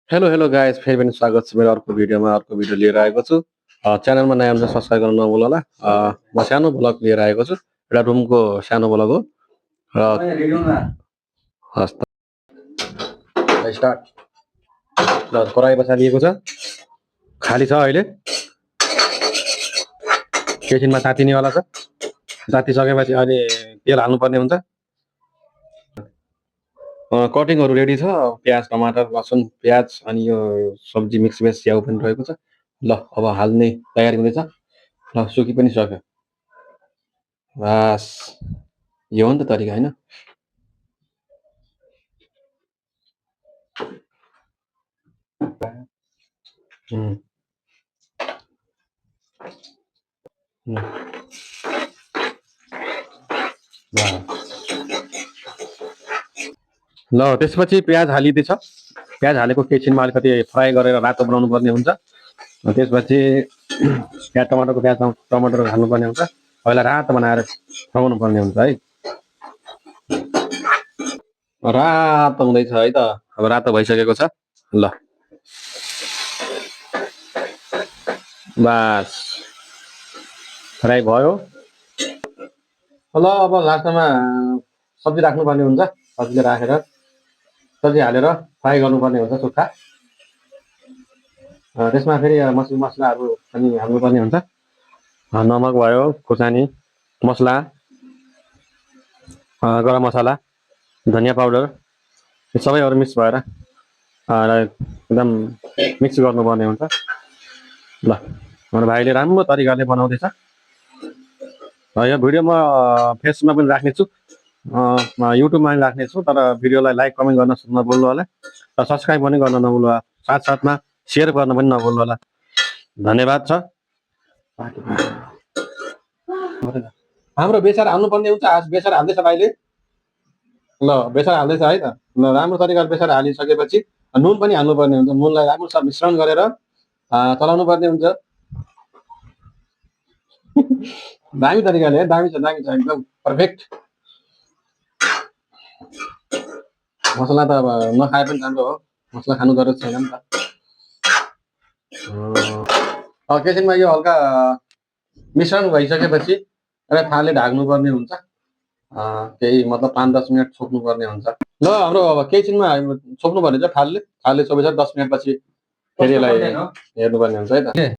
Hello hello guys, फेरि पनि स्वागत छ मेरो अर्को भिडियोमा। अर्को भिडियो लिएर आएको छु। च्यानलमा नयाँ हुन्छ सब्सक्राइब गर्न नभुल्नु होला। म सानो ब्लग लिएर आएको छु, एउटा रुमको सानो ब्लग हो। र हस् त, स्टार्ट। ल, कराई बसालिएको छ, खाली छ अहिले। किचनमा तातिनेवाला छ। तातिसकेपछि अहिले तेल हाल्नुपर्ने हुन्छ। कटिङहरू रेडी छ। प्याज, टमाटर, लसुन, प्याज अनि यो सब्जी मिक्स भेज स्याउ पनि रहेको छ। ल, अब हाल्ने तयारी हुँदैछ। ल, सुकी पनि सक्यो। बास, यो हो नि त तरिका, होइन? ल, त्यसपछि प्याज हालिदिएछ। प्याज हालेको एकछिनमा अलिकति फ्राई गरेर रातो बनाउनु पर्ने हुन्छ। त्यसपछि टमाटर हाल्नुपर्ने हुन्छ। पहिला रातो बनाएर खुवाउनु पर्ने हुन्छ है। रातो हुँदैछ है त। अब रातो भइसकेको छ। ल, बास, फ्राई भयो। ल, अब लास्टमा सब्जी राख्नुपर्ने हुन्छ। सब्जी राखेर सब्जी हालेर फ्राई गर्नुपर्ने हुन्छ सुक्खा। त्यसमा फेरि मसलाहरू पनि हाल्नुपर्ने हुन्छ। नमक भयो, खुर्सानी, मसला, गरम मसला, धनियाँ पाउडर, यो सबैहरू मिक्स भएर एकदम मिक्स गर्नुपर्ने हुन्छ। ल, हाम्रो भाइले राम्रो तरिकाले बनाउँदैछ। यो भिडियो म फेसबुकमा पनि राख्नेछु, युट्युबमा पनि राख्नेछु। तर भिडियोलाई लाइक कमेन्ट गर्न नभुल्नु होला र सब्सक्राइब पनि गर्न नभुल्नु होला। साथसाथमा सेयर गर्न पनि नभुल्नु होला। धन्यवाद छ। हाम्रो बेसार हाल्नुपर्ने हुन्छ। आज बेसार हाल्दैछ भाइले। ल, बेसार हाल्दैछ है त। ल, राम्रो तरिकाले बेसार हालिसकेपछि नुन पनि हाल्नुपर्ने हुन्छ। नुनलाई राम्रोसँग मिश्रण गरेर चलाउनु पर्ने हुन्छ। दामी तरिकाले, दामी छ एकदम पर्फेक्ट। मसला त अब नखाए पनि राम्रो हो, मसला खानु जरुरत छैन नि त। एकछिनमा यो हल्का मिश्रण भइसकेपछि एउटा थालले ढाक्नुपर्ने हुन्छ। केही मतलब 5-10 मिनट छोप्नुपर्ने हुन्छ। ल, हाम्रो अब एकछिनमा छोप्नुपर्ने छ थालले। थालले छोपेपछि 10 मिनटपछि फेरि यसलाई हेर्नुपर्ने हुन्छ है त।